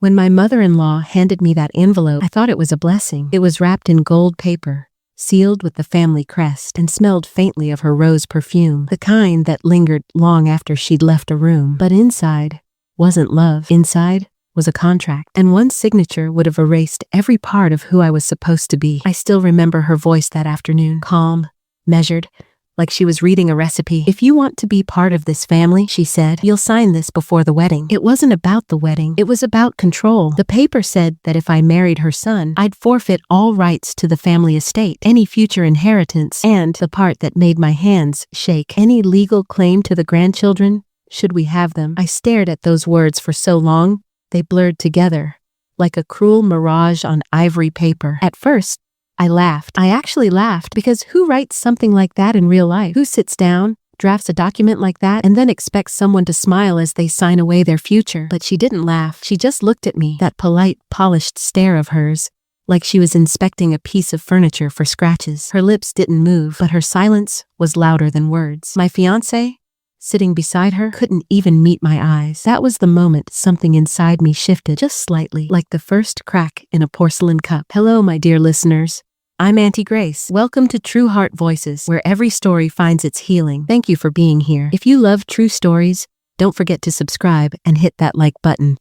When my mother-in-law handed me that envelope, I thought it was a blessing. It was wrapped in gold paper, sealed with the family crest, and smelled faintly of her rose perfume, the kind that lingered long after she'd left a room. But inside wasn't love. Inside was a contract, and one signature would have erased every part of who I was supposed to be. I still remember her voice that afternoon, calm, measured, like she was reading a recipe. "If you want to be part of this family," she said, "you'll sign this before the wedding." It wasn't about the wedding. It was about control. The paper said that if I married her son, I'd forfeit all rights to the family estate, any future inheritance, and the part that made my hands shake, any legal claim to the grandchildren, should we have them. I stared at those words for so long, they blurred together, like a cruel mirage on ivory paper. At first, I laughed. I actually laughed, because who writes something like that in real life? Who sits down, drafts a document like that, and then expects someone to smile as they sign away their future? But she didn't laugh. She just looked at me, that polite, polished stare of hers, like she was inspecting a piece of furniture for scratches. Her lips didn't move, but her silence was louder than words. My fiancé, sitting beside her, couldn't even meet my eyes. That was the moment something inside me shifted, just slightly, like the first crack in a porcelain cup. Hello, my dear listeners. I'm Auntie Grace. Welcome to True Heart Voices, where every story finds its healing. Thank you for being here. If you love true stories, don't forget to subscribe and hit that like button.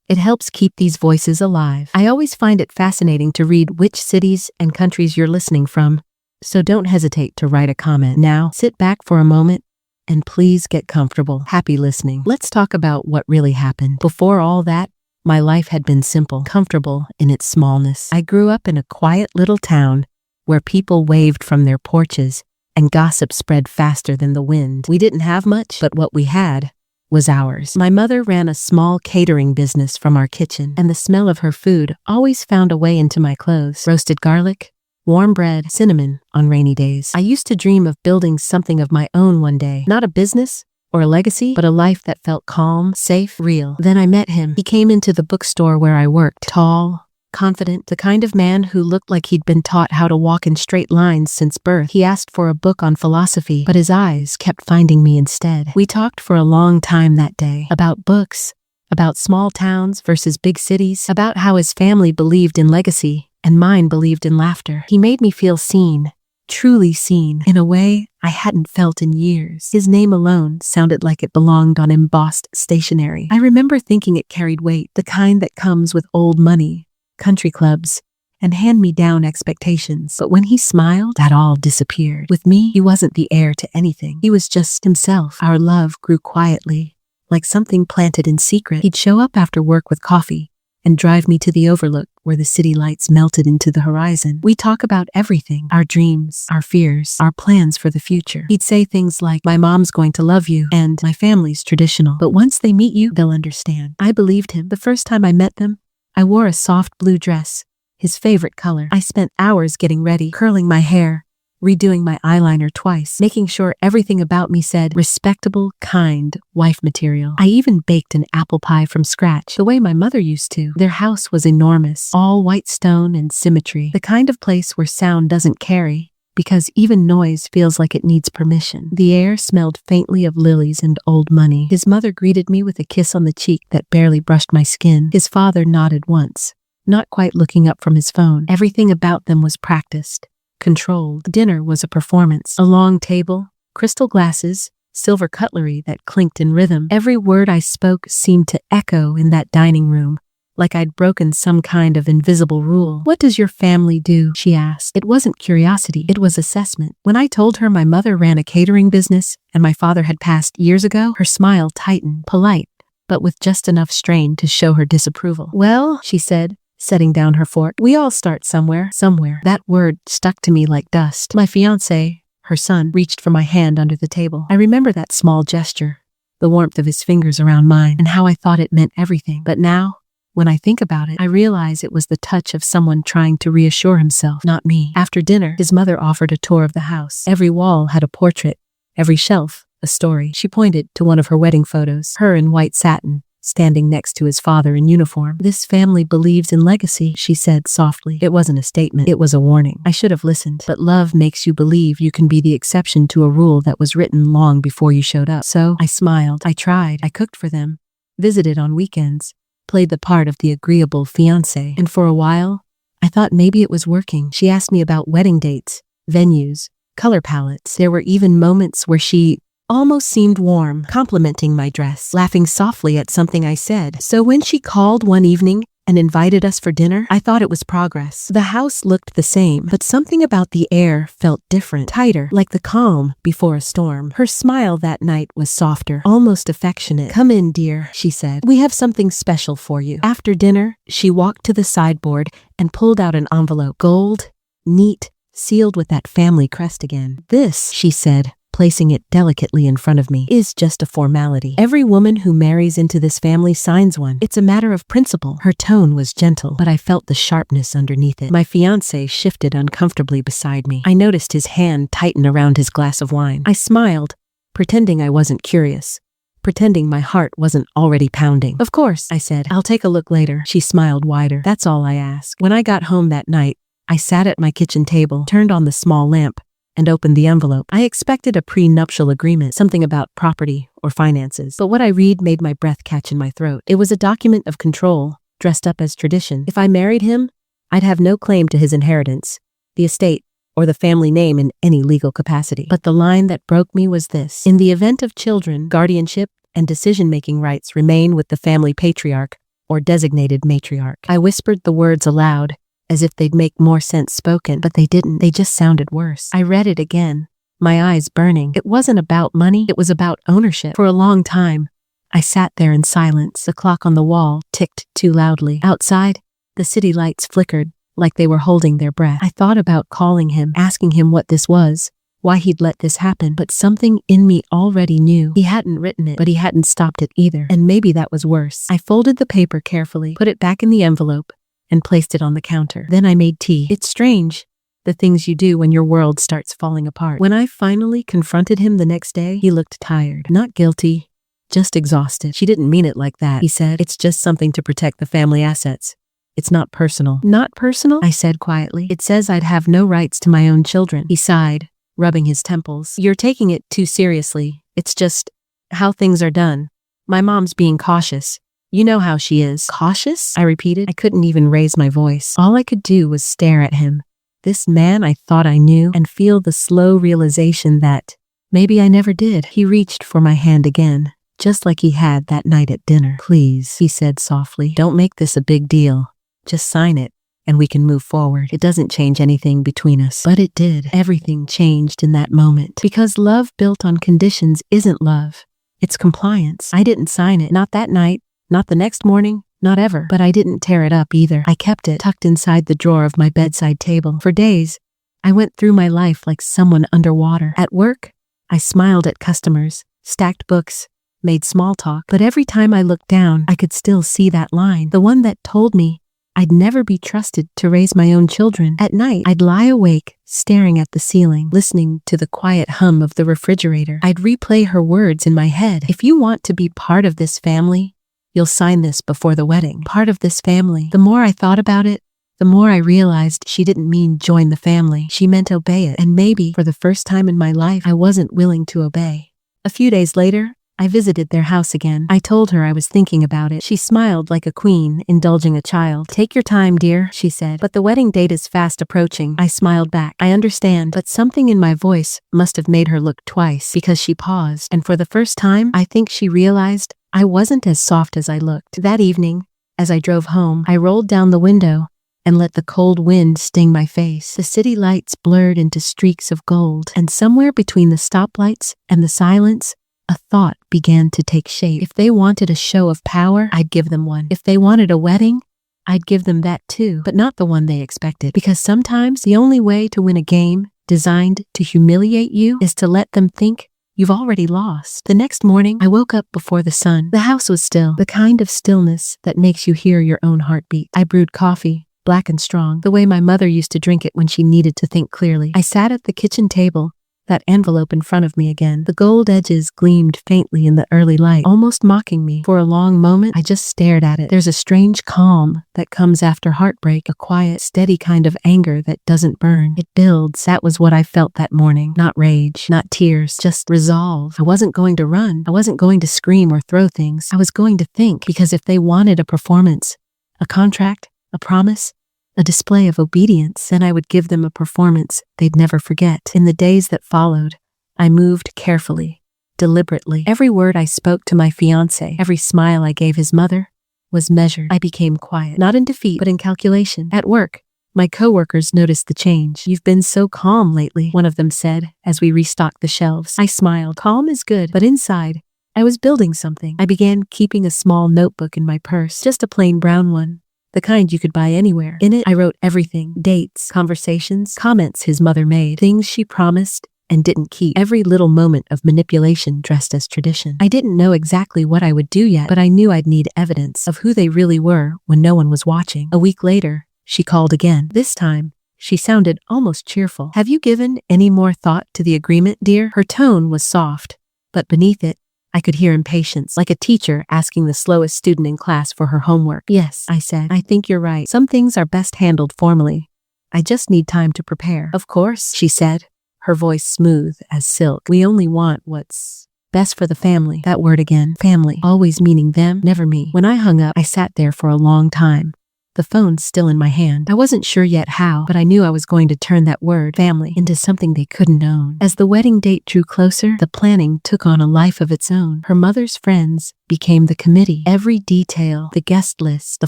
It helps keep these voices alive. I always find it fascinating to read which cities and countries you're listening from, so don't hesitate to write a comment. Now, sit back for a moment and please get comfortable. Happy listening. Let's talk about what really happened. Before all that, my life had been simple, comfortable in its smallness. I grew up in a quiet little town where people waved from their porches and gossip spread faster than the wind. We didn't have much, but what we had was ours. My mother ran a small catering business from our kitchen, and the smell of her food always found a way into my clothes. Roasted garlic, warm bread, cinnamon on rainy days. I used to dream of building something of my own one day. Not a business or a legacy, but a life that felt calm, safe, real. Then I met him. He came into the bookstore where I worked. Tall, confident, the kind of man who looked like he'd been taught how to walk in straight lines since birth. He asked for a book on philosophy, but his eyes kept finding me instead. We talked for a long time that day, about books, about small towns versus big cities, about how his family believed in legacy and mine believed in laughter. He made me feel seen, truly seen, in a way I hadn't felt in years. His name alone sounded like it belonged on embossed stationery. I remember thinking it carried weight, the kind that comes with old money, country clubs, and hand-me-down expectations. But when he smiled, that all disappeared. With me, he wasn't the heir to anything. He was just himself. Our love grew quietly, like something planted in secret. He'd show up after work with coffee and drive me to the overlook where the city lights melted into the horizon. We talk about everything, our dreams, our fears, our plans for the future. He'd say things like, "My mom's going to love you," and "My family's traditional, but once they meet you, they'll understand." I believed him. The first time I met them, I wore a soft blue dress, his favorite color. I spent hours getting ready, curling my hair, redoing my eyeliner twice, making sure everything about me said respectable, kind, wife material. I even baked an apple pie from scratch, the way my mother used to. Their house was enormous, all white stone and symmetry, the kind of place where sound doesn't carry, because even noise feels like it needs permission. The air smelled faintly of lilies and old money. His mother greeted me with a kiss on the cheek that barely brushed my skin. His father nodded once, not quite looking up from his phone. Everything about them was practiced, controlled. Dinner was a performance. A long table, crystal glasses, silver cutlery that clinked in rhythm. Every word I spoke seemed to echo in that dining room, like I'd broken some kind of invisible rule. "What does your family do?" she asked. It wasn't curiosity, it was assessment. When I told her my mother ran a catering business and my father had passed years ago, her smile tightened, polite, but with just enough strain to show her disapproval. "Well," she said, setting down her fork, "we all start somewhere." Somewhere. That word stuck to me like dust. My fiancé, her son, reached for my hand under the table. I remember that small gesture, the warmth of his fingers around mine, and how I thought it meant everything. But now, when I think about it, I realize it was the touch of someone trying to reassure himself, not me. After dinner, his mother offered a tour of the house. Every wall had a portrait, every shelf a story. She pointed to one of her wedding photos, her in white satin, standing next to his father in uniform. "This family believes in legacy," she said softly. It wasn't a statement, it was a warning. I should have listened. But love makes you believe you can be the exception to a rule that was written long before you showed up. So I smiled. I tried. I cooked for them, visited on weekends, played the part of the agreeable fiancé. And for a while, I thought maybe it was working. She asked me about wedding dates, venues, color palettes. There were even moments where she almost seemed warm, complimenting my dress, laughing softly at something I said. So when she called one evening and invited us for dinner, I thought it was progress. The house looked the same, but something about the air felt different, tighter, like the calm before a storm. Her smile that night was softer, almost affectionate. "Come in, dear," she said. "We have something special for you." After dinner, she walked to the sideboard and pulled out an envelope, gold, neat, sealed with that family crest again. "This," she said, placing it delicately in front of me, "is just a formality. Every woman who marries into this family signs one. It's a matter of principle." Her tone was gentle, but I felt the sharpness underneath it. My fiancé shifted uncomfortably beside me. I noticed his hand tighten around his glass of wine. I smiled, pretending I wasn't curious, pretending my heart wasn't already pounding. "Of course," I said. "I'll take a look later." She smiled wider. "That's all I ask." When I got home that night, I sat at my kitchen table, turned on the small lamp, and opened the envelope. I expected a prenuptial agreement, something about property or finances, but what I read made my breath catch in my throat. It was a document of control, dressed up as tradition. If I married him, I'd have no claim to his inheritance, the estate, or the family name in any legal capacity. But the line that broke me was this: in the event of children, guardianship and decision-making rights remain with the family patriarch or designated matriarch. I whispered the words aloud, as if they'd make more sense spoken, but they didn't. They just sounded worse. I read it again, my eyes burning. It wasn't about money, it was about ownership. For a long time, I sat there in silence. The clock on the wall ticked too loudly. Outside, the city lights flickered, like they were holding their breath. I thought about calling him, asking him what this was, why he'd let this happen, but something in me already knew. He hadn't written it, but he hadn't stopped it either. And maybe that was worse. I folded the paper carefully, put it back in the envelope, and placed it on the counter. Then I made tea. It's strange, the things you do when your world starts falling apart. When I finally confronted him the next day, he looked tired. Not guilty, just exhausted. "She didn't mean it like that," he said. "It's just something to protect the family assets. It's not personal." "Not personal?" I said quietly. "It says I'd have no rights to my own children." He sighed, rubbing his temples. "You're taking it too seriously. It's just how things are done. My mom's being cautious. You know how she is." "Cautious?" I repeated. I couldn't even raise my voice. All I could do was stare at him, this man I thought I knew, and feel the slow realization that maybe I never did. He reached for my hand again, just like he had that night at dinner. "Please," he said softly, "don't make this a big deal. Just sign it, and we can move forward. It doesn't change anything between us." But it did. Everything changed in that moment. Because love built on conditions isn't love. It's compliance. I didn't sign it. Not that night. Not the next morning, not ever. But I didn't tear it up either. I kept it tucked inside the drawer of my bedside table. For days, I went through my life like someone underwater. At work, I smiled at customers, stacked books, made small talk. But every time I looked down, I could still see that line, the one that told me I'd never be trusted to raise my own children. At night, I'd lie awake, staring at the ceiling, listening to the quiet hum of the refrigerator. I'd replay her words in my head. "If you want to be part of this family, you'll sign this before the wedding." Part of this family. The more I thought about it, the more I realized she didn't mean join the family. She meant obey it. And maybe, for the first time in my life, I wasn't willing to obey. A few days later, I visited their house again. I told her I was thinking about it. She smiled like a queen, indulging a child. "Take your time, dear," she said. "But the wedding date is fast approaching." I smiled back. "I understand." But something in my voice must have made her look twice, because she paused. And for the first time, I think she realized I wasn't as soft as I looked. That evening, as I drove home, I rolled down the window and let the cold wind sting my face. The city lights blurred into streaks of gold, and somewhere between the stoplights and the silence, a thought began to take shape. If they wanted a show of power, I'd give them one. If they wanted a wedding, I'd give them that too, but not the one they expected. Because sometimes the only way to win a game designed to humiliate you is to let them think you've already lost. The next morning, I woke up before the sun. The house was still, the kind of stillness that makes you hear your own heartbeat. I brewed coffee, black and strong, the way my mother used to drink it when she needed to think clearly. I sat at the kitchen table, that envelope in front of me again. The gold edges gleamed faintly in the early light, almost mocking me. For a long moment, I just stared at it. There's a strange calm that comes after heartbreak, a quiet, steady kind of anger that doesn't burn. It builds. That was what I felt that morning. Not rage, not tears, just resolve. I wasn't going to run. I wasn't going to scream or throw things. I was going to think, because if they wanted a performance, a contract, a promise, a display of obedience, then I would give them a performance they'd never forget. In the days that followed, I moved carefully, deliberately. Every word I spoke to my fiancé, every smile I gave his mother, was measured. I became quiet, not in defeat, but in calculation. At work, my coworkers noticed the change. "You've been so calm lately," one of them said, as we restocked the shelves. I smiled. Calm is good, but inside, I was building something. I began keeping a small notebook in my purse, just a plain brown one. The kind you could buy anywhere. In it, I wrote everything. Dates, conversations, comments his mother made, things she promised and didn't keep. Every little moment of manipulation dressed as tradition. I didn't know exactly what I would do yet, but I knew I'd need evidence of who they really were when no one was watching. A week later, she called again. This time, she sounded almost cheerful. "Have you given any more thought to the agreement, dear?" Her tone was soft, but beneath it, I could hear impatience, like a teacher asking the slowest student in class for her homework. "Yes," I said. "I think you're right. Some things are best handled formally. I just need time to prepare." "Of course," she said, her voice smooth as silk. "We only want what's best for the family." That word again, family, always meaning them, never me. When I hung up, I sat there for a long time, the phone still in my hand. I wasn't sure yet how, but I knew I was going to turn that word, family, into something they couldn't own. As the wedding date drew closer, the planning took on a life of its own. Her mother's friends became the committee. Every detail, the guest list, the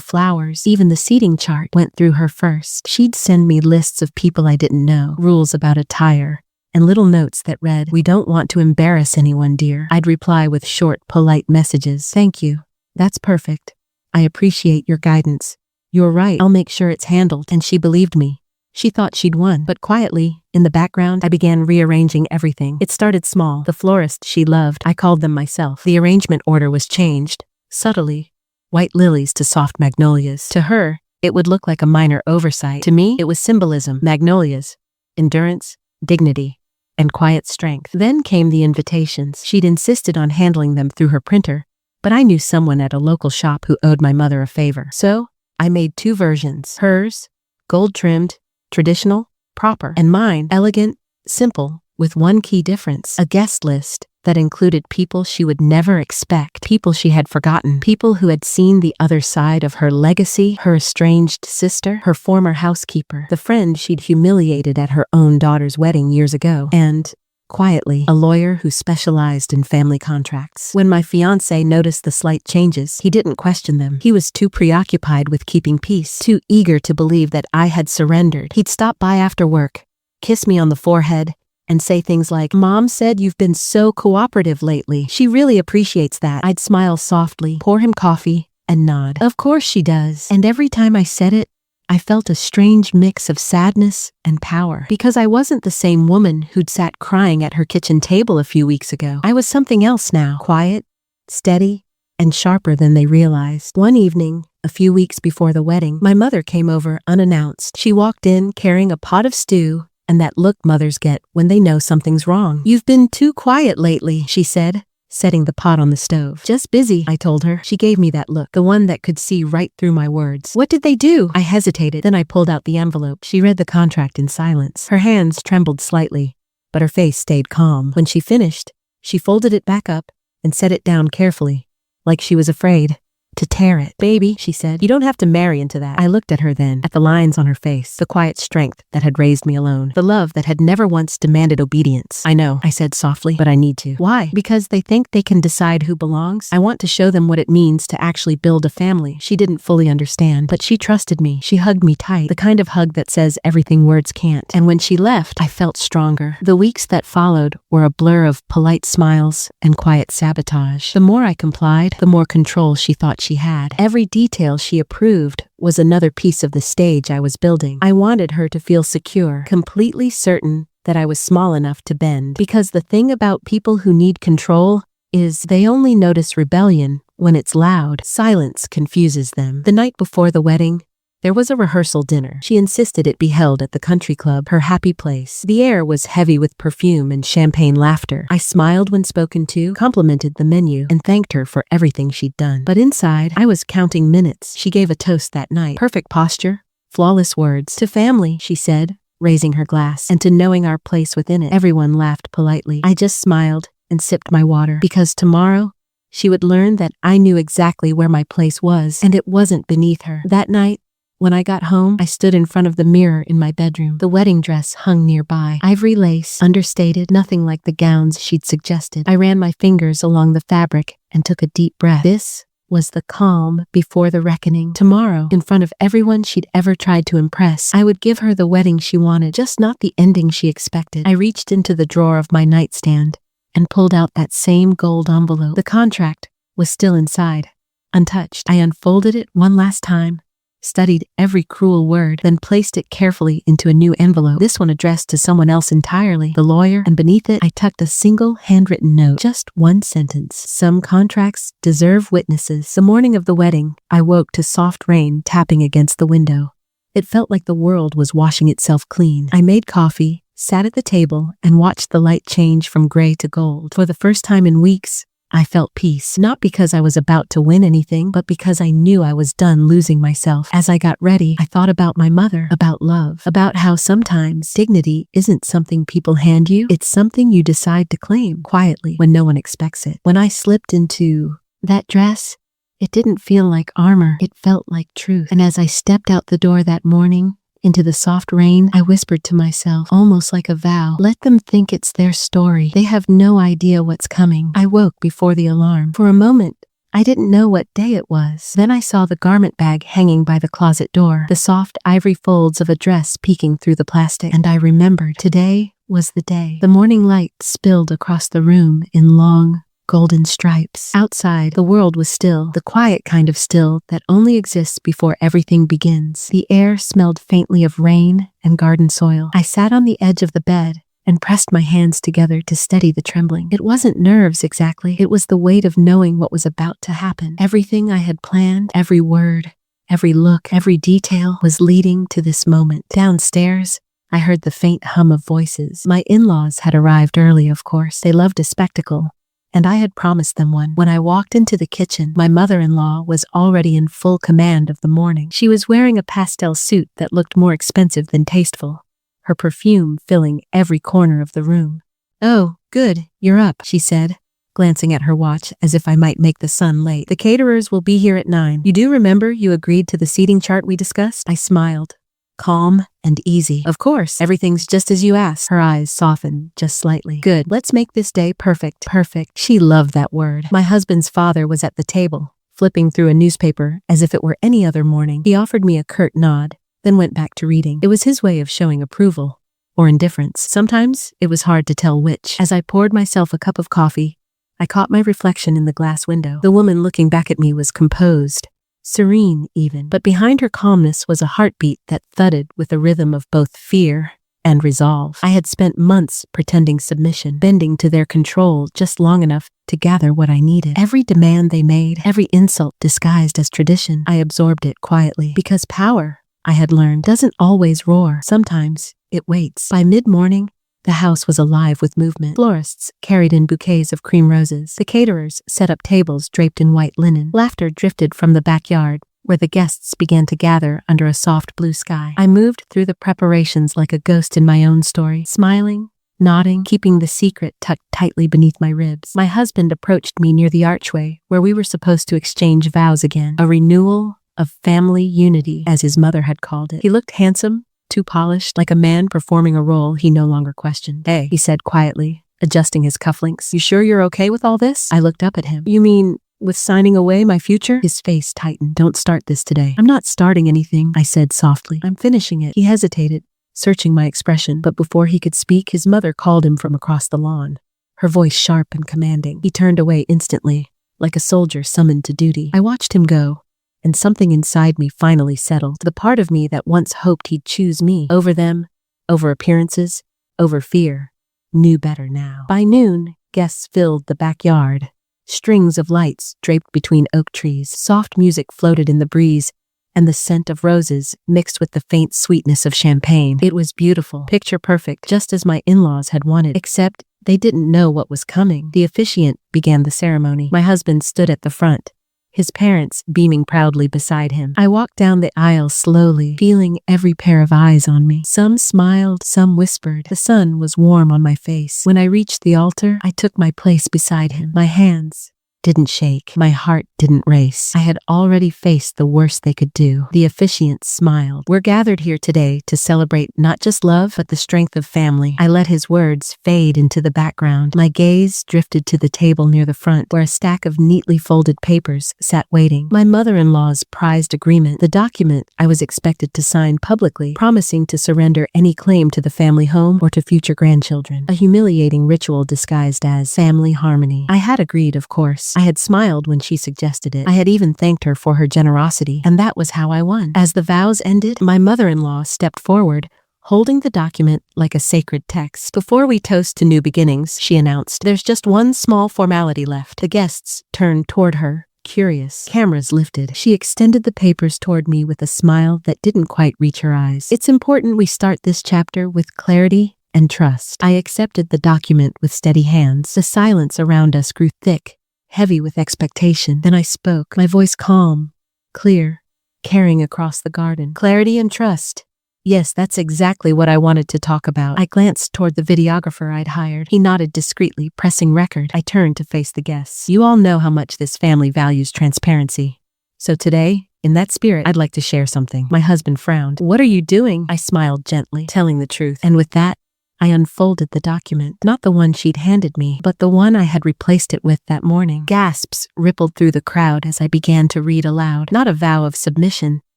flowers, even the seating chart, went through her first. She'd send me lists of people I didn't know, rules about attire, and little notes that read, "We don't want to embarrass anyone, dear." I'd reply with short, polite messages. "Thank you. That's perfect. I appreciate your guidance. You're right. I'll make sure it's handled." And she believed me. She thought she'd won. But quietly, in the background, I began rearranging everything. It started small. The florist she loved, I called them myself. The arrangement order was changed, subtly. White lilies to soft magnolias. To her, it would look like a minor oversight. To me, it was symbolism. Magnolias, endurance, dignity, and quiet strength. Then came the invitations. She'd insisted on handling them through her printer, but I knew someone at a local shop who owed my mother a favor. So, I made two versions. Hers, gold-trimmed, traditional, proper, and mine, elegant, simple, with one key difference. A guest list that included people she would never expect, people she had forgotten, people who had seen the other side of her legacy, her estranged sister, her former housekeeper, the friend she'd humiliated at her own daughter's wedding years ago, and quietly, a lawyer who specialized in family contracts. When my fiancé noticed the slight changes, he didn't question them. He was too preoccupied with keeping peace, too eager to believe that I had surrendered. He'd stop by after work, kiss me on the forehead, and say things like, "Mom said you've been so cooperative lately. She really appreciates that." I'd smile softly, pour him coffee, and nod. "Of course she does." And every time I said it, I felt a strange mix of sadness and power. Because I wasn't the same woman who'd sat crying at her kitchen table a few weeks ago. I was something else now. Quiet, steady, and sharper than they realized. One evening, a few weeks before the wedding, my mother came over unannounced. She walked in carrying a pot of stew and that look mothers get when they know something's wrong. "You've been too quiet lately," she said, setting the pot on the stove. "Just busy," I told her. She gave me that look, the one that could see right through my words. "What did they do?" I hesitated, then I pulled out the envelope. She read the contract in silence. Her hands trembled slightly, but her face stayed calm. When she finished, she folded it back up and set it down carefully, like she was afraid to tear it. "Baby," she said, "you don't have to marry into that." I looked at her then, at the lines on her face, the quiet strength that had raised me alone, the love that had never once demanded obedience. "I know," I said softly, "but I need to." "Why?" "Because they think they can decide who belongs. I want to show them what it means to actually build a family." She didn't fully understand, but she trusted me. She hugged me tight, the kind of hug that says everything words can't. And when she left, I felt stronger. The weeks that followed were a blur of polite smiles and quiet sabotage. The more I complied, the more control she thought she had. Every detail she approved was another piece of the stage I was building. I wanted her to feel secure, completely certain that I was small enough to bend. Because the thing about people who need control is they only notice rebellion when it's loud. Silence confuses them. The night before the wedding, There was a rehearsal dinner. She insisted it be held at the country club, her happy place. The air was heavy with perfume and champagne laughter. I smiled when spoken to, complimented the menu, and thanked her for everything she'd done. But inside, I was counting minutes. She gave a toast that night. Perfect posture, flawless words. To family, she said, raising her glass, and to knowing our place within it. Everyone laughed politely. I just smiled and sipped my water, because tomorrow, she would learn that I knew exactly where my place was, and it wasn't beneath her. That night, when I got home, I stood in front of the mirror in my bedroom. The wedding dress hung nearby. Ivory lace, understated, nothing like the gowns she'd suggested. I ran my fingers along the fabric and took a deep breath. This was the calm before the reckoning. Tomorrow, in front of everyone she'd ever tried to impress, I would give her the wedding she wanted, just not the ending she expected. I reached into the drawer of my nightstand and pulled out that same gold envelope. The contract was still inside, untouched. I unfolded it one last time, studied every cruel word, then placed it carefully into a new envelope, this one addressed to someone else entirely, the lawyer, and beneath it I tucked a single handwritten note, just one sentence. Some contracts deserve witnesses. The morning of the wedding, I woke to soft rain tapping against the window. It felt like the world was washing itself clean. I made coffee, sat at the table, and watched the light change from gray to gold. For the first time in weeks, I felt peace, not because I was about to win anything, but because I knew I was done losing myself. As I got ready, I thought about my mother, about love, about how sometimes dignity isn't something people hand you, it's something you decide to claim quietly when no one expects it. When I slipped into that dress, it didn't feel like armor, it felt like truth. And as I stepped out the door that morning, into the soft rain, I whispered to myself, almost like a vow, let them think it's their story. They have no idea what's coming. I woke before the alarm. For a moment, I didn't know what day it was. Then I saw the garment bag hanging by the closet door, the soft ivory folds of a dress peeking through the plastic, and I remembered today was the day. The morning light spilled across the room in long, golden stripes. Outside, the world was still, the quiet kind of still that only exists before everything begins. The air smelled faintly of rain and garden soil. I sat on the edge of the bed and pressed my hands together to steady the trembling. It wasn't nerves exactly, it was the weight of knowing what was about to happen. Everything I had planned, every word, every look, every detail was leading to this moment. Downstairs, I heard the faint hum of voices. My in-laws had arrived early, of course. They loved a spectacle, and I had promised them one. When I walked into the kitchen, my mother-in-law was already in full command of the morning. She was wearing a pastel suit that looked more expensive than tasteful, her perfume filling every corner of the room. "Oh, good, you're up," she said, glancing at her watch as if I might make the sun late. "The caterers will be here at 9. You do remember you agreed to the seating chart we discussed?" I smiled, calm and easy. "Of course, everything's just as you asked." Her eyes softened just slightly. "Good, let's make this day perfect." Perfect. She loved that word. My husband's father was at the table, flipping through a newspaper as if it were any other morning. He offered me a curt nod, then went back to reading. It was his way of showing approval, or indifference. Sometimes it was hard to tell which. As I poured myself a cup of coffee, I caught my reflection in the glass window. The woman looking back at me was composed, serene even, but behind her calmness was a heartbeat that thudded with a rhythm of both fear and resolve. I had spent months pretending submission, bending to their control just long enough to gather what I needed. Every demand they made, every insult disguised as tradition, I absorbed it quietly. Because power, I had learned, doesn't always roar. Sometimes it waits. By mid-morning, the house was alive with movement. Florists carried in bouquets of cream roses. The caterers set up tables draped in white linen. Laughter drifted from the backyard, where the guests began to gather under a soft blue sky. I moved through the preparations like a ghost in my own story, smiling, nodding, keeping the secret tucked tightly beneath my ribs. My husband approached me near the archway, where we were supposed to exchange vows again. A renewal of family unity, as his mother had called it. He looked handsome, too polished, like a man performing a role he no longer questioned. "Hey," he said quietly, adjusting his cufflinks. "You sure you're okay with all this?" I looked up at him. "You mean with signing away my future?" His face tightened. "Don't start this today." "I'm not starting anything," I said softly. "I'm finishing it." He hesitated, searching my expression, but before he could speak, his mother called him from across the lawn, her voice sharp and commanding. He turned away instantly, like a soldier summoned to duty. I watched him go, and something inside me finally settled. The part of me that once hoped he'd choose me over them, over appearances, over fear, knew better now. By noon, guests filled the backyard. Strings of lights draped between oak trees. Soft music floated in the breeze, and the scent of roses mixed with the faint sweetness of champagne. It was beautiful, picture perfect, just as my in-laws had wanted, except they didn't know what was coming. The officiant began the ceremony. My husband stood at the front, his parents beaming proudly beside him. I walked down the aisle slowly, feeling every pair of eyes on me. Some smiled, some whispered. The sun was warm on my face. When I reached the altar, I took my place beside him. My hands didn't shake. My heart didn't race. I had already faced the worst they could do. The officiant smiled. We're gathered here today to celebrate not just love, but the strength of family. I let his words fade into the background. My gaze drifted to the table near the front, where a stack of neatly folded papers sat waiting. My mother-in-law's prized agreement, the document I was expected to sign publicly, promising to surrender any claim to the family home or to future grandchildren. A humiliating ritual disguised as family harmony. I had agreed, of course. I had smiled when she suggested it. I had even thanked her for her generosity, and that was how I won. As the vows ended, my mother-in-law stepped forward, holding the document like a sacred text. Before we toast to new beginnings, she announced, there's just one small formality left. The guests turned toward her, curious. Cameras lifted. She extended the papers toward me with a smile that didn't quite reach her eyes. It's important we start this chapter with clarity and trust. I accepted the document with steady hands. The silence around us grew thick, heavy with expectation. Then I spoke, my voice calm, clear, carrying across the garden. Clarity and trust. Yes, that's exactly what I wanted to talk about. I glanced toward the videographer I'd hired. He nodded discreetly, pressing record. I turned to face the guests. You all know how much this family values transparency. So today, in that spirit, I'd like to share something. My husband frowned. What are you doing? I smiled gently, telling the truth. And with that, I unfolded the document, not the one she'd handed me, but the one I had replaced it with that morning. Gasps rippled through the crowd as I began to read aloud, not a vow of submission,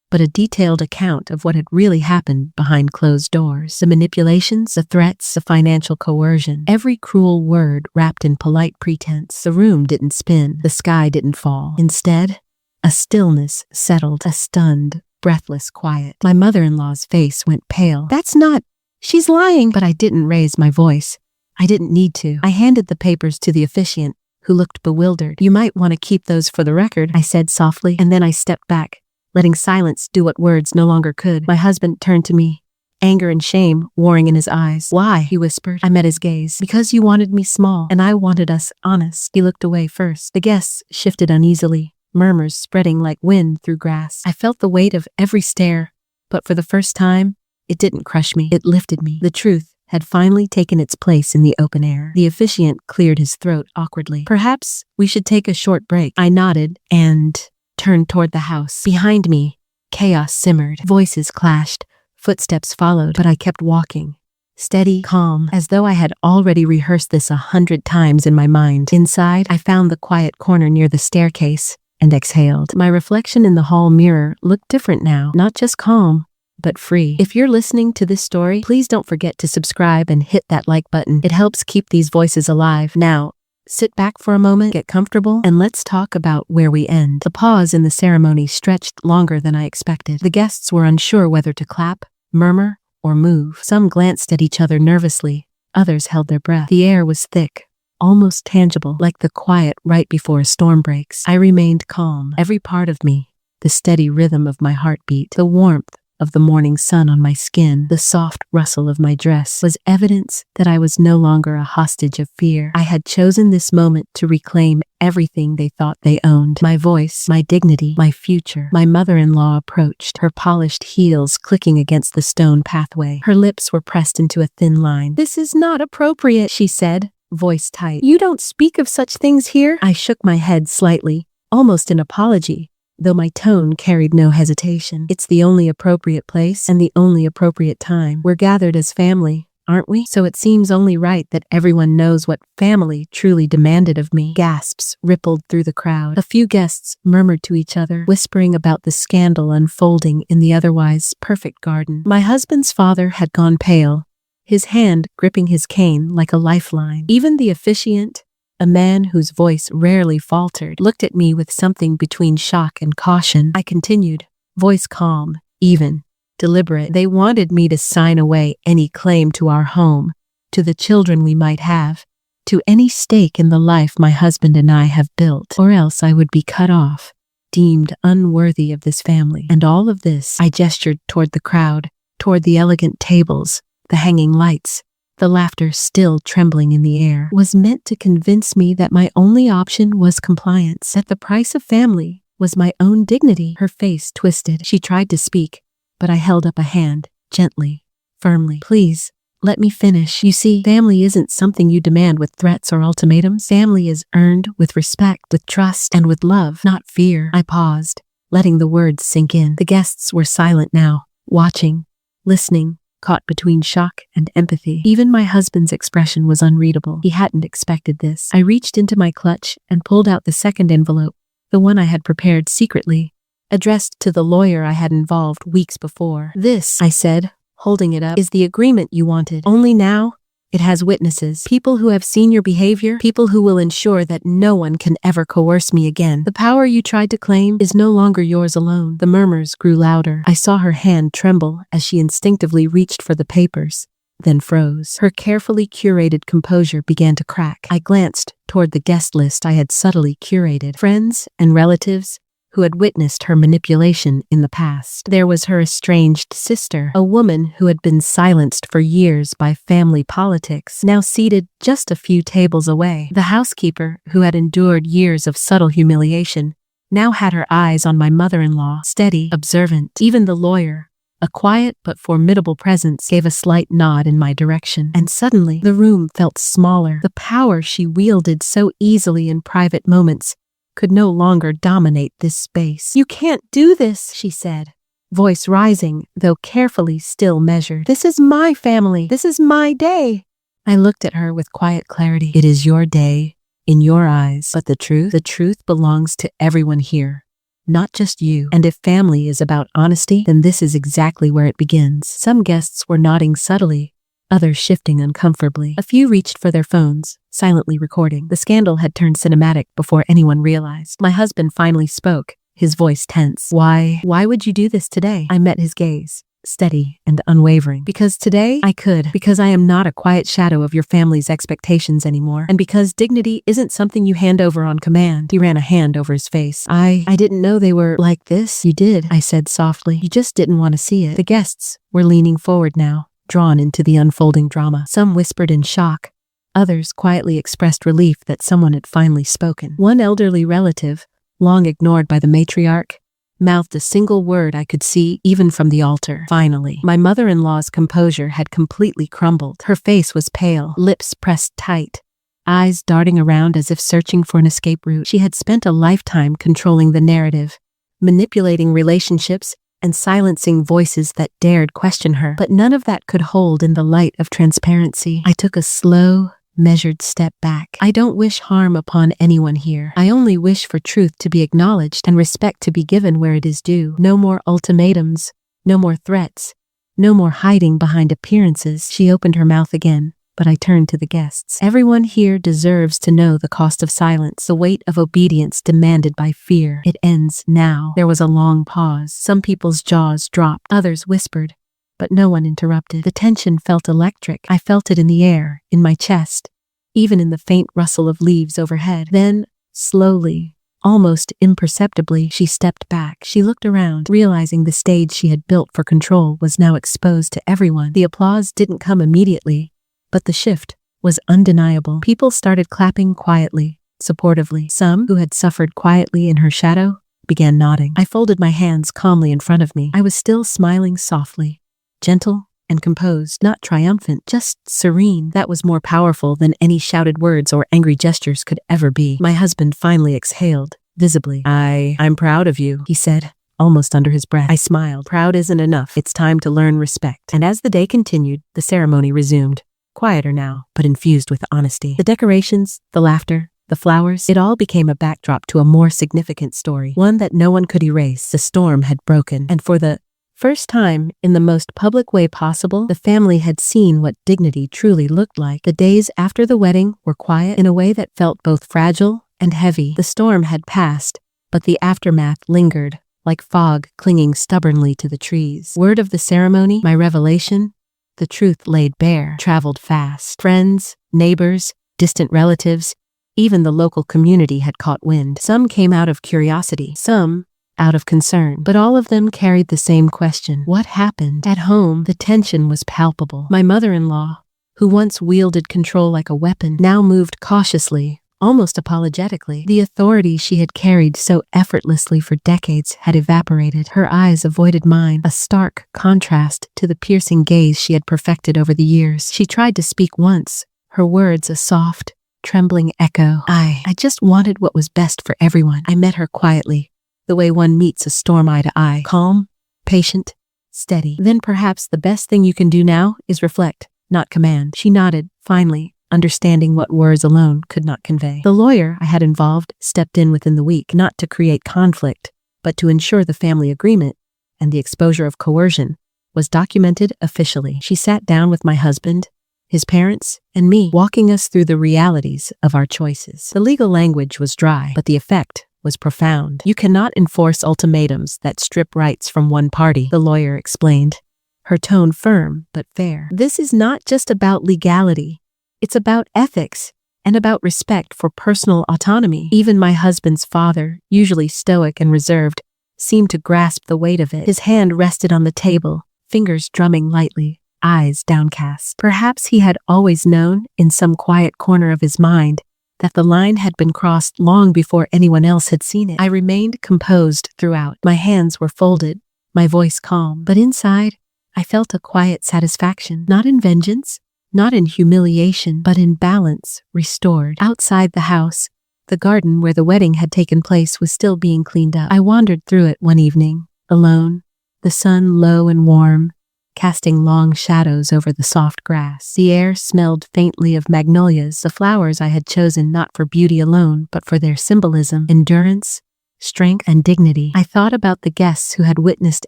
but a detailed account of what had really happened behind closed doors. The manipulations, the threats, the financial coercion, every cruel word wrapped in polite pretense. The room didn't spin, the sky didn't fall. Instead, a stillness settled, a stunned, breathless quiet. My mother-in-law's face went pale. That's not... She's lying! But I didn't raise my voice. I didn't need to. I handed the papers to the officiant, who looked bewildered. You might want to keep those for the record, I said softly, and then I stepped back, letting silence do what words no longer could. My husband turned to me, anger and shame warring in his eyes. Why? He whispered. I met his gaze. Because you wanted me small, and I wanted us honest. He looked away first. The guests shifted uneasily, murmurs spreading like wind through grass. I felt the weight of every stare, but for the first time, it didn't crush me. It lifted me. The truth had finally taken its place in the open air. The officiant cleared his throat awkwardly. Perhaps we should take a short break. I nodded and turned toward the house. Behind me, chaos simmered. Voices clashed. Footsteps followed, but I kept walking. Steady, calm, as though I had already rehearsed this 100 times in my mind. Inside, I found the quiet corner near the staircase and exhaled. My reflection in the hall mirror looked different now. Not just calm, but free. If you're listening to this story, please don't forget to subscribe and hit that like button. It helps keep these voices alive. Now, sit back for a moment, get comfortable, and let's talk about where we end. The pause in the ceremony stretched longer than I expected. The guests were unsure whether to clap, murmur, or move. Some glanced at each other nervously. Others held their breath. The air was thick, almost tangible, like the quiet right before a storm breaks. I remained calm. Every part of me, the steady rhythm of my heartbeat, the warmth of the morning sun on my skin, the soft rustle of my dress, was evidence that I was no longer a hostage of fear. I had chosen this moment to reclaim everything they thought they owned. My voice, my dignity, my future. My mother-in-law approached, her polished heels clicking against the stone pathway. Her lips were pressed into a thin line. This is not appropriate, she said, voice tight. You don't speak of such things here. I shook my head slightly, almost in apology, though my tone carried no hesitation. It's the only appropriate place and the only appropriate time. We're gathered as family, aren't we? So it seems only right that everyone knows what family truly demanded of me. Gasps rippled through the crowd. A few guests murmured to each other, whispering about the scandal unfolding in the otherwise perfect garden. My husband's father had gone pale, his hand gripping his cane like a lifeline. Even the officiant, a man whose voice rarely faltered, looked at me with something between shock and caution. I continued, voice calm, even, deliberate. They wanted me to sign away any claim to our home, to the children we might have, to any stake in the life my husband and I have built, or else I would be cut off, deemed unworthy of this family. And all of this, I gestured toward the crowd, toward the elegant tables, the hanging lights, the laughter still trembling in the air, was meant to convince me that my only option was compliance, that the price of family was my own dignity. Her face twisted. She tried to speak, but I held up a hand, gently, firmly. Please, let me finish. You see, family isn't something you demand with threats or ultimatums. Family is earned with respect, with trust, and with love, not fear. I paused, letting the words sink in. The guests were silent now, watching, listening, caught between shock and empathy. Even my husband's expression was unreadable. He hadn't expected this. I reached into my clutch and pulled out the second envelope, the one I had prepared secretly, addressed to the lawyer I had involved weeks before. This, I said, holding it up, is the agreement you wanted. Only now, it has witnesses, people who have seen your behavior, people who will ensure that no one can ever coerce me again. The power you tried to claim is no longer yours alone. The murmurs grew louder. I saw her hand tremble as she instinctively reached for the papers, then froze. Her carefully curated composure began to crack. I glanced toward the guest list I had subtly curated. Friends and relatives who had witnessed her manipulation in the past. There was her estranged sister, a woman who had been silenced for years by family politics, now seated just a few tables away. The housekeeper, who had endured years of subtle humiliation, now had her eyes on my mother-in-law, steady, observant. Even the lawyer, a quiet but formidable presence, gave a slight nod in my direction. And suddenly, the room felt smaller. The power she wielded so easily in private moments could no longer dominate this space. You can't do this, she said, voice rising, though carefully still measured. This is my family. This is my day. I looked at her with quiet clarity. It is your day, in your eyes, but the truth belongs to everyone here, not just you. And if family is about honesty, then this is exactly where it begins. Some guests were nodding subtly, others shifting uncomfortably. A few reached for their phones, silently recording. The scandal had turned cinematic before anyone realized. My husband finally spoke, his voice tense. Why would you do this today? I met his gaze, steady and unwavering. Because today, I could. Because I am not a quiet shadow of your family's expectations anymore. And because dignity isn't something you hand over on command. He ran a hand over his face. I didn't know they were like this. You did, I said softly. You just didn't want to see it. The guests were leaning forward now, drawn into the unfolding drama. Some whispered in shock. Others quietly expressed relief that someone had finally spoken. One elderly relative, long ignored by the matriarch, mouthed a single word I could see even from the altar. Finally, my mother-in-law's composure had completely crumbled. Her face was pale, lips pressed tight, eyes darting around as if searching for an escape route. She had spent a lifetime controlling the narrative, manipulating relationships, and silencing voices that dared question her. But none of that could hold in the light of transparency. I took a slow, measured step back. I don't wish harm upon anyone here. I only wish for truth to be acknowledged and respect to be given where it is due. No more ultimatums, no more threats, no more hiding behind appearances. She opened her mouth again, but I turned to the guests. Everyone here deserves to know the cost of silence, the weight of obedience demanded by fear. It ends now. There was a long pause. Some people's jaws dropped. Others whispered, but no one interrupted. The tension felt electric. I felt it in the air, in my chest, even in the faint rustle of leaves overhead. Then, slowly, almost imperceptibly, she stepped back. She looked around, realizing the stage she had built for control was now exposed to everyone. The applause didn't come immediately, but the shift was undeniable. People started clapping quietly, supportively. Some, who had suffered quietly in her shadow, began nodding. I folded my hands calmly in front of me. I was still smiling softly, gentle and composed, not triumphant, just serene. That was more powerful than any shouted words or angry gestures could ever be. My husband finally exhaled, visibly. I'm proud of you, he said, almost under his breath. I smiled. Proud isn't enough. It's time to learn respect. And as the day continued, the ceremony resumed. Quieter now, but infused with honesty. The decorations, the laughter, the flowers, it all became a backdrop to a more significant story, one that no one could erase. The storm had broken, and for the first time, in the most public way possible, the family had seen what dignity truly looked like. The days after the wedding were quiet in a way that felt both fragile and heavy. The storm had passed, but the aftermath lingered, like fog clinging stubbornly to the trees. Word of the ceremony, my revelation, the truth laid bare, traveled fast. Friends, neighbors, distant relatives, Even the local community had caught wind. Some came out of curiosity, some out of concern, but all of them carried the same question. What happened? At home, the tension was palpable. My mother-in-law, who once wielded control like a weapon, now moved cautiously, almost apologetically. The authority she had carried so effortlessly for decades had evaporated. Her eyes avoided mine, a stark contrast to the piercing gaze she had perfected over the years. She tried to speak once, her words a soft, trembling echo. I just wanted what was best for everyone. I met her quietly, the way one meets a storm eye to eye. Calm, patient, steady. Then perhaps the best thing you can do now is reflect, not command. She nodded, finally, understanding what words alone could not convey. The lawyer I had involved stepped in within the week, not to create conflict, but to ensure the family agreement and the exposure of coercion was documented officially. She sat down with my husband, his parents, and me, walking us through the realities of our choices. The legal language was dry, but the effect was profound. You cannot enforce ultimatums that strip rights from one party, the lawyer explained, her tone firm but fair. This is not just about legality. It's about ethics and about respect for personal autonomy. Even my husband's father, usually stoic and reserved, seemed to grasp the weight of it. His hand rested on the table, fingers drumming lightly, eyes downcast. Perhaps he had always known, in some quiet corner of his mind, that the line had been crossed long before anyone else had seen it. I remained composed throughout. My hands were folded, my voice calm. But inside, I felt a quiet satisfaction, not in vengeance, not in humiliation, but in balance, restored. Outside the house, the garden where the wedding had taken place was still being cleaned up. I wandered through it one evening, alone, the sun low and warm, casting long shadows over the soft grass. The air smelled faintly of magnolias, the flowers I had chosen not for beauty alone, but for their symbolism, endurance, strength, and dignity. I thought about the guests who had witnessed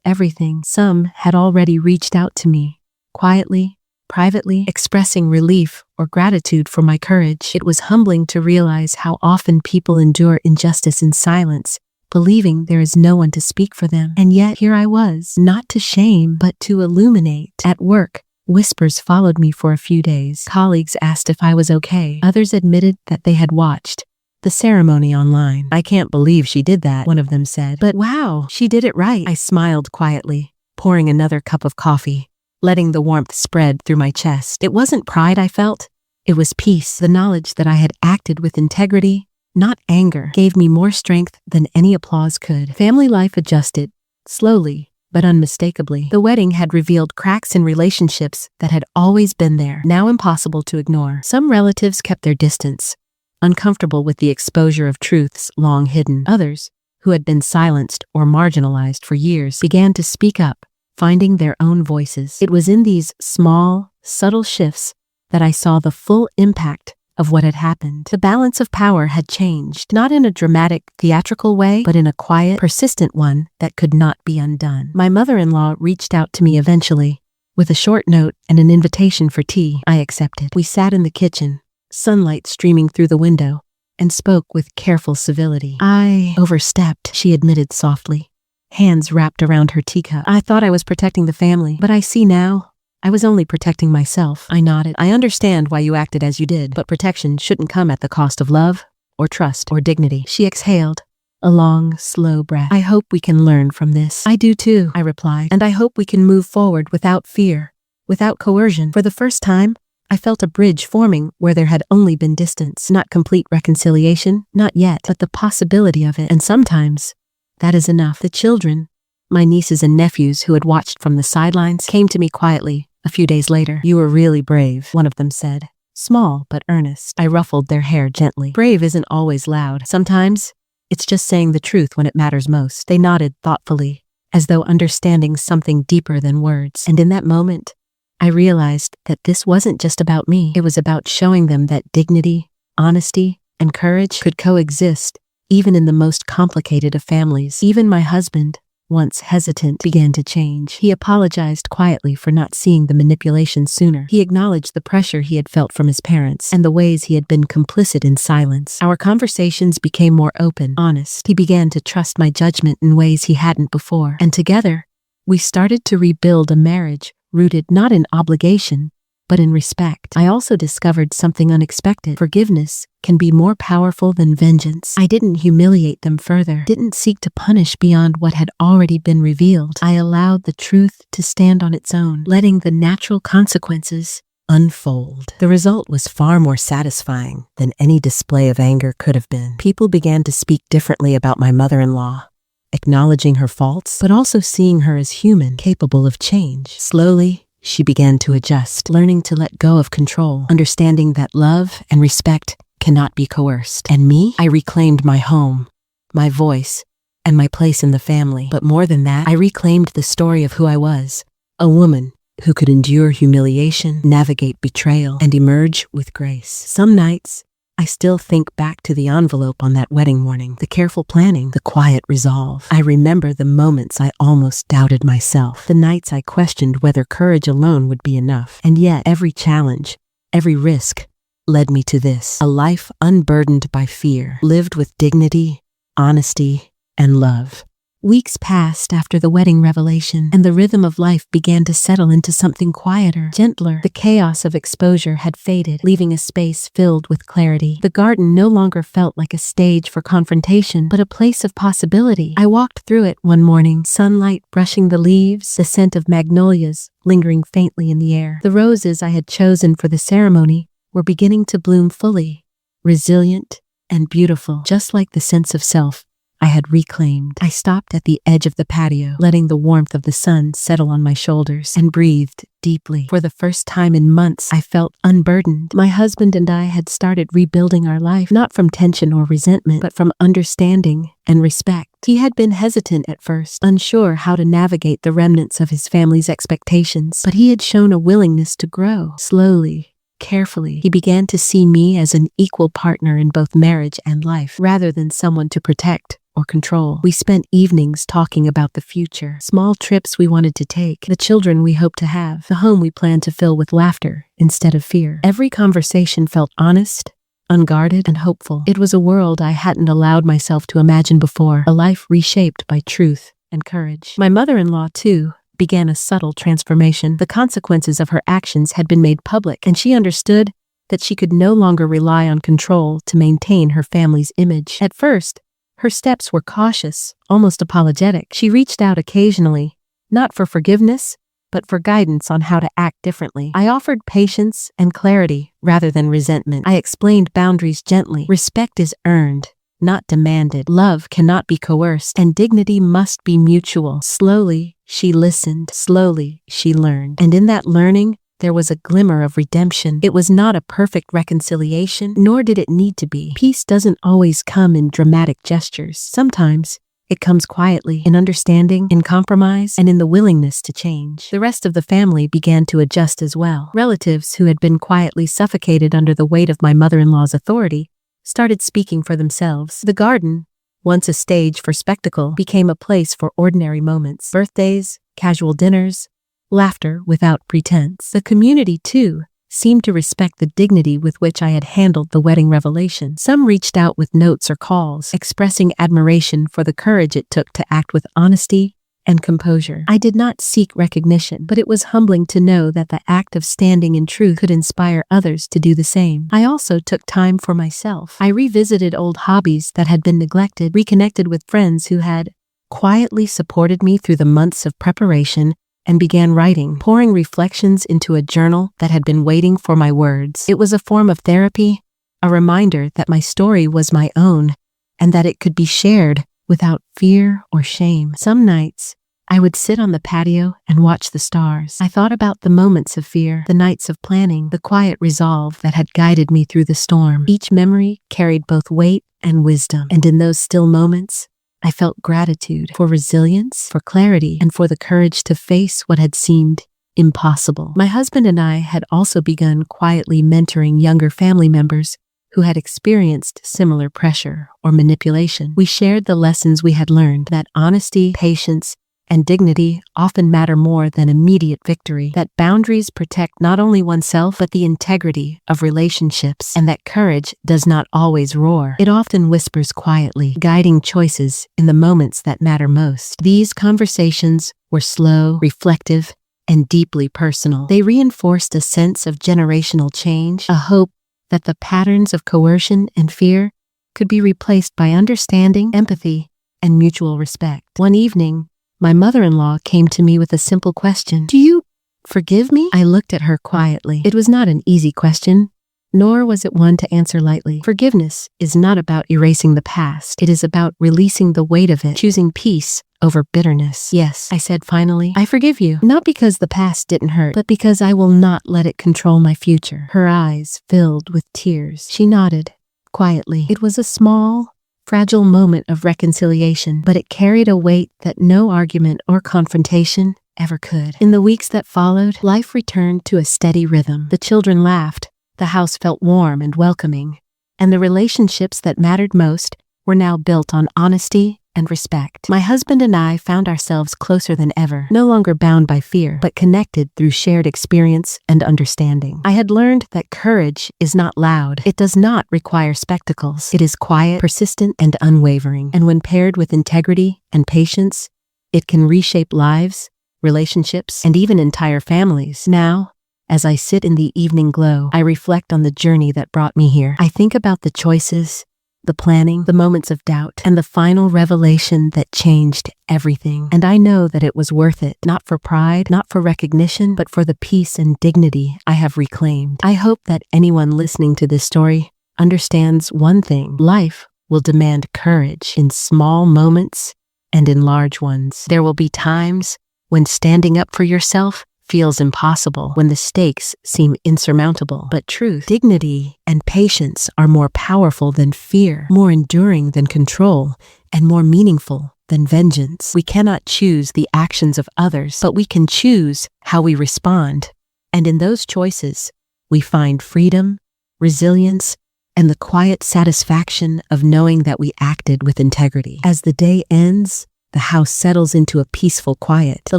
everything. Some had already reached out to me, quietly, privately, expressing relief or gratitude for my courage. It was humbling to realize how often people endure injustice in silence, believing there is no one to speak for them. And yet here I was, not to shame, but to illuminate. At work, whispers followed me for a few days. Colleagues asked if I was okay. Others admitted that they had watched the ceremony online. I can't believe she did that, one of them said. But wow, she did it right. I smiled quietly, pouring another cup of coffee, letting the warmth spread through my chest. It wasn't pride I felt, it was peace. The knowledge that I had acted with integrity, not anger, gave me more strength than any applause could. Family life adjusted, slowly, but unmistakably. The wedding had revealed cracks in relationships that had always been there, now impossible to ignore. Some relatives kept their distance, uncomfortable with the exposure of truths long hidden. Others, who had been silenced or marginalized for years, began to speak up, finding their own voices. It was in these small, subtle shifts that I saw the full impact of what had happened. The balance of power had changed, not in a dramatic, theatrical way, but in a quiet, persistent one that could not be undone. My mother-in-law reached out to me eventually, with a short note and an invitation for tea. I accepted. We sat in the kitchen, sunlight streaming through the window, and spoke with careful civility. I overstepped, she admitted softly, hands wrapped around her teacup. I thought I was protecting the family, but I see now, I was only protecting myself. I nodded. I understand why you acted as you did, but protection shouldn't come at the cost of love, or trust, or dignity. She exhaled, a long, slow breath. I hope we can learn from this. I do too, I replied, and I hope we can move forward without fear, without coercion. For the first time, I felt a bridge forming where there had only been distance. Not complete reconciliation, not yet, but the possibility of it. And sometimes, that is enough. The children, my nieces and nephews who had watched from the sidelines, came to me quietly a few days later. You were really brave, one of them said, small but earnest. I ruffled their hair gently. Brave isn't always loud. Sometimes, it's just saying the truth when it matters most. They nodded thoughtfully, as though understanding something deeper than words. And in that moment, I realized that this wasn't just about me. It was about showing them that dignity, honesty, and courage could coexist, even in the most complicated of families. Even my husband, once hesitant, began to change. He apologized quietly for not seeing the manipulation sooner. He acknowledged the pressure he had felt from his parents and the ways he had been complicit in silence. Our conversations became more open, honest. He began to trust my judgment in ways he hadn't before. And together, we started to rebuild a marriage rooted not in obligation, but in respect. I also discovered something unexpected. Forgiveness can be more powerful than vengeance. I didn't humiliate them further, didn't seek to punish beyond what had already been revealed. I allowed the truth to stand on its own, letting the natural consequences unfold. The result was far more satisfying than any display of anger could have been. People began to speak differently about my mother-in-law, acknowledging her faults, but also seeing her as human, capable of change. Slowly, she began to adjust, learning to let go of control, understanding that love and respect cannot be coerced. And me, I reclaimed my home, my voice, and my place in the family. But more than that, I reclaimed the story of who I was, a woman who could endure humiliation, navigate betrayal, and emerge with grace. Some nights, I still think back to the envelope on that wedding morning, the careful planning, the quiet resolve. I remember the moments I almost doubted myself, the nights I questioned whether courage alone would be enough. And yet, every challenge, every risk, led me to this, a life unburdened by fear, lived with dignity, honesty, and love. Weeks passed after the wedding revelation, and the rhythm of life began to settle into something quieter, gentler. The chaos of exposure had faded, leaving a space filled with clarity. The garden no longer felt like a stage for confrontation, but a place of possibility. I walked through it one morning, sunlight brushing the leaves, the scent of magnolias lingering faintly in the air. The roses I had chosen for the ceremony were beginning to bloom fully, resilient and beautiful, just like the sense of self I had reclaimed. I stopped at the edge of the patio, letting the warmth of the sun settle on my shoulders, and breathed deeply. For the first time in months, I felt unburdened. My husband and I had started rebuilding our life, not from tension or resentment, but from understanding and respect. He had been hesitant at first, unsure how to navigate the remnants of his family's expectations, but he had shown a willingness to grow. Slowly, carefully, he began to see me as an equal partner in both marriage and life, rather than someone to protect or control. We spent evenings talking about the future, small trips we wanted to take, the children we hoped to have, the home we planned to fill with laughter instead of fear. Every conversation felt honest, unguarded, and hopeful. It was a world I hadn't allowed myself to imagine before, a life reshaped by truth and courage. My mother-in-law, too, began a subtle transformation. The consequences of her actions had been made public, and she understood that she could no longer rely on control to maintain her family's image. At first, her steps were cautious, almost apologetic. She reached out occasionally, not for forgiveness, but for guidance on how to act differently. I offered patience and clarity rather than resentment. I explained boundaries gently. Respect is earned, not demanded. Love cannot be coerced, and dignity must be mutual. Slowly, she listened. Slowly, she learned. And in that learning, there was a glimmer of redemption. It was not a perfect reconciliation, nor did it need to be. Peace doesn't always come in dramatic gestures. Sometimes, it comes quietly, in understanding, in compromise, and in the willingness to change. The rest of the family began to adjust as well. Relatives who had been quietly suffocated under the weight of my mother-in-law's authority started speaking for themselves. The garden, once a stage for spectacle, became a place for ordinary moments. Birthdays, casual dinners, laughter without pretense. The community, too, seemed to respect the dignity with which I had handled the wedding revelation. Some reached out with notes or calls, expressing admiration for the courage it took to act with honesty and composure. I did not seek recognition, but it was humbling to know that the act of standing in truth could inspire others to do the same. I also took time for myself. I revisited old hobbies that had been neglected, reconnected with friends who had quietly supported me through the months of preparation, and began writing, pouring reflections into a journal that had been waiting for my words. It was a form of therapy, a reminder that my story was my own, and that it could be shared without fear or shame. Some nights, I would sit on the patio and watch the stars. I thought about the moments of fear, the nights of planning, the quiet resolve that had guided me through the storm. Each memory carried both weight and wisdom, and in those still moments, I felt gratitude for resilience, for clarity, and for the courage to face what had seemed impossible. My husband and I had also begun quietly mentoring younger family members who had experienced similar pressure or manipulation. We shared the lessons we had learned, that honesty, patience, and dignity often matter more than immediate victory, that boundaries protect not only oneself but the integrity of relationships, and that courage does not always roar. It often whispers quietly, guiding choices in the moments that matter most. These conversations were slow, reflective, and deeply personal. They reinforced a sense of generational change, a hope that the patterns of coercion and fear could be replaced by understanding, empathy, and mutual respect. One evening, my mother-in-law came to me with a simple question. "Do you forgive me?" I looked at her quietly. It was not an easy question, nor was it one to answer lightly. Forgiveness is not about erasing the past. It is about releasing the weight of it, choosing peace over bitterness. "Yes," I said finally, "I forgive you, not because the past didn't hurt, but because I will not let it control my future." Her eyes filled with tears. She nodded quietly. It was a small, fragile moment of reconciliation, but it carried a weight that no argument or confrontation ever could. In the weeks that followed, life returned to a steady rhythm. The children laughed, the house felt warm and welcoming, and the relationships that mattered most were now built on honesty and respect. My husband and I found ourselves closer than ever, no longer bound by fear, but connected through shared experience and understanding. I had learned that courage is not loud. It does not require spectacles. It is quiet, persistent, and unwavering. And when paired with integrity and patience, it can reshape lives, relationships, and even entire families. Now, as I sit in the evening glow, I reflect on the journey that brought me here. I think about the choices, the planning, the moments of doubt, and the final revelation that changed everything. And I know that it was worth it, not for pride, not for recognition, but for the peace and dignity I have reclaimed. I hope that anyone listening to this story understands one thing. Life will demand courage in small moments and in large ones. There will be times when standing up for yourself feels impossible, when the stakes seem insurmountable. But truth, dignity, and patience are more powerful than fear, more enduring than control, and more meaningful than vengeance. We cannot choose the actions of others, but we can choose how we respond. And in those choices, we find freedom, resilience, and the quiet satisfaction of knowing that we acted with integrity. As the day ends, the house settles into a peaceful quiet. The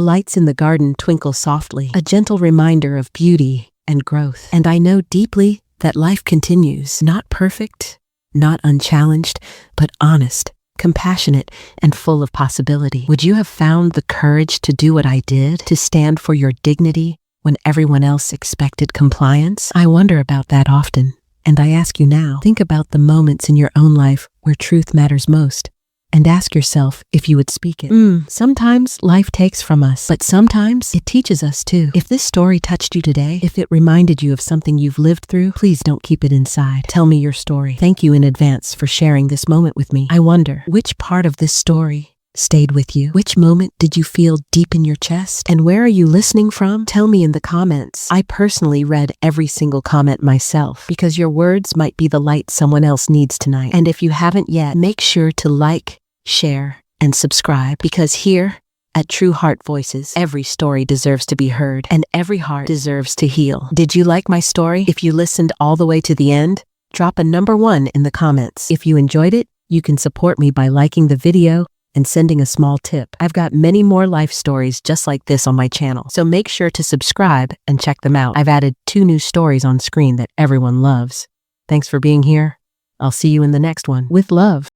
lights in the garden twinkle softly, a gentle reminder of beauty and growth. And I know deeply that life continues, not perfect, not unchallenged, but honest, compassionate, and full of possibility. Would you have found the courage to do what I did, to stand for your dignity when everyone else expected compliance? I wonder about that often, and I ask you now, think about the moments in your own life where truth matters most. And ask yourself if you would speak it. Sometimes life takes from us, but sometimes it teaches us too. If this story touched you today, if it reminded you of something you've lived through, please don't keep it inside. Tell me your story. Thank you in advance for sharing this moment with me. I wonder, which part of this story stayed with you? Which moment did you feel deep in your chest? And where are you listening from? Tell me in the comments. I personally read every single comment myself, because your words might be the light someone else needs tonight. And if you haven't yet, make sure to like, share, and subscribe, because here at True Heart Voices, every story deserves to be heard, and every heart deserves to heal. Did you like my story? If you listened all the way to the end, drop a number 1 in the comments. If you enjoyed it, you can support me by liking the video and sending a small tip. I've got many more life stories just like this on my channel, so make sure to subscribe and check them out. I've added 2 new stories on screen that everyone loves. Thanks for being here. I'll see you in the next one. With love.